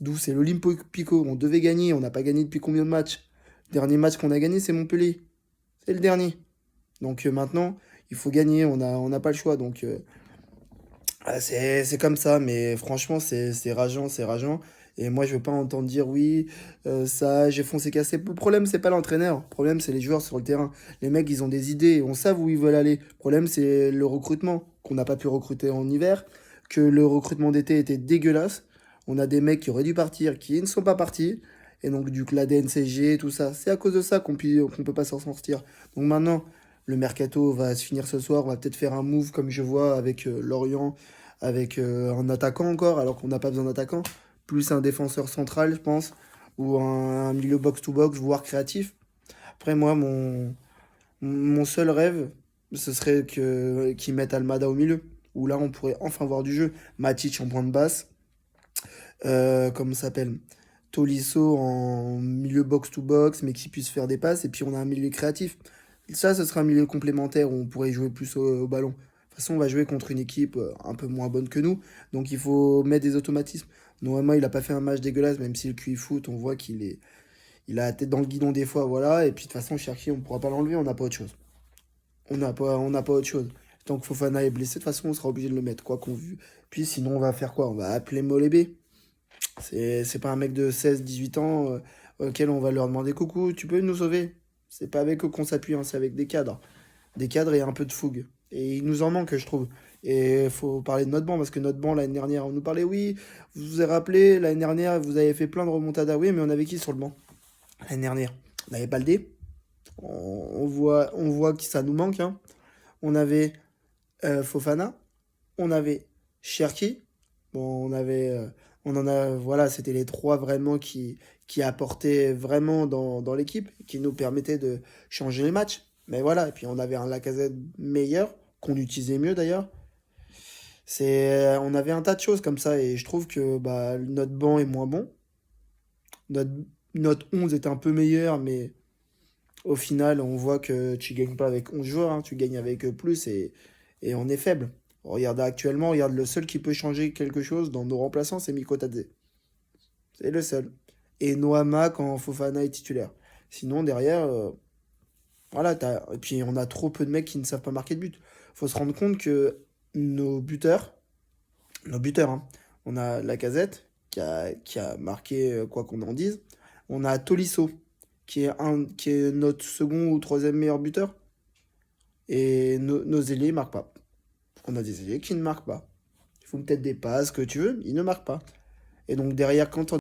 D'où c'est l'Olympico. On devait gagner, on n'a pas gagné depuis combien de matchs? Le dernier match qu'on a gagné, c'est Montpellier. C'est le dernier. Donc maintenant, il faut gagner, on n'a pas le choix. Donc c'est comme ça, mais franchement, c'est rageant, c'est rageant. Et moi, je veux pas entendre dire oui, ça, j'ai foncé cassé. Le problème, c'est pas l'entraîneur. Le problème, c'est les joueurs sur le terrain. Les mecs, ils ont des idées, on sait où ils veulent aller. Le problème, c'est le recrutement, qu'on n'a pas pu recruter en hiver, que le recrutement d'été était dégueulasse. On a des mecs qui auraient dû partir, qui ne sont pas partis. Et donc, du coup, la DNCG, tout ça, c'est à cause de ça qu'on peut pas s'en sortir. Donc maintenant, le mercato va se finir ce soir. On va peut-être faire un move, comme je vois, avec Lorient, avec un attaquant encore, alors qu'on n'a pas besoin d'attaquant, plus un défenseur central, je pense, ou un milieu box-to-box, voire créatif. Après, moi, mon seul rêve, ce serait qu'ils mettent Almada au milieu, où là, on pourrait enfin voir du jeu. Matic en point de basse, comment ça s'appelle? Tolisso en milieu box-to-box, mais qui puisse faire des passes, et puis on a un milieu créatif. Ça, ce sera un milieu complémentaire où on pourrait jouer plus au ballon. De toute façon, on va jouer contre une équipe un peu moins bonne que nous, donc il faut mettre des automatismes. Normalement, il n'a pas fait un match dégueulasse, même si le QI foot, on voit il a la tête dans le guidon des fois, voilà. Et puis de toute façon, Cherki, on ne pourra pas l'enlever, on n'a pas autre chose. On n'a pas autre chose. Tant que Fofana est blessé, de toute façon, on sera obligé de le mettre, quoi qu'on vu. Puis sinon, on va faire quoi? On va appeler Molébé. C'est pas un mec de 16 18 ans auquel on va leur demander coucou, tu peux nous sauver? C'est pas avec eux qu'on s'appuie, hein, c'est avec des cadres. Des cadres et un peu de fougue. Et il nous en manque, je trouve. Et il faut parler de notre banc, parce que notre banc, l'année dernière, on nous parlait, oui, vous vous avez rappelé, l'année dernière, vous avez fait plein de remontadas. Oui, mais on avait qui sur le banc? L'année dernière. On avait Baldé. On voit que ça nous manque, hein. On avait Fofana. On avait Cherki. Bon, on en a, voilà, c'était les trois vraiment qui apportaient vraiment dans l'équipe, qui nous permettaient de changer les matchs. Mais voilà, et puis on avait un Lacazette meilleur, qu'on utilisait mieux d'ailleurs. On avait un tas de choses comme ça, et je trouve que bah, notre banc est moins bon. Notre, notre 11 est un peu meilleur, mais au final, on voit que tu gagnes pas avec 11 joueurs, hein, tu gagnes avec plus, et on est faible. Regarde actuellement, regarde le seul qui peut changer quelque chose dans nos remplaçants, c'est Mikotadze. C'est le seul. Et Noama quand Fofana est titulaire. Sinon, derrière, voilà, et puis on a trop peu de mecs qui ne savent pas marquer de but. Faut se rendre compte que nos buteurs, hein, on a Lacazette qui a marqué quoi qu'on en dise. On a Tolisso qui est notre second ou troisième meilleur buteur. Et nos ailiers ne marquent pas. On a des ailiers qui ne marquent pas. Ils font peut-être des passes que tu veux, ils ne marquent pas. Et donc derrière, quand on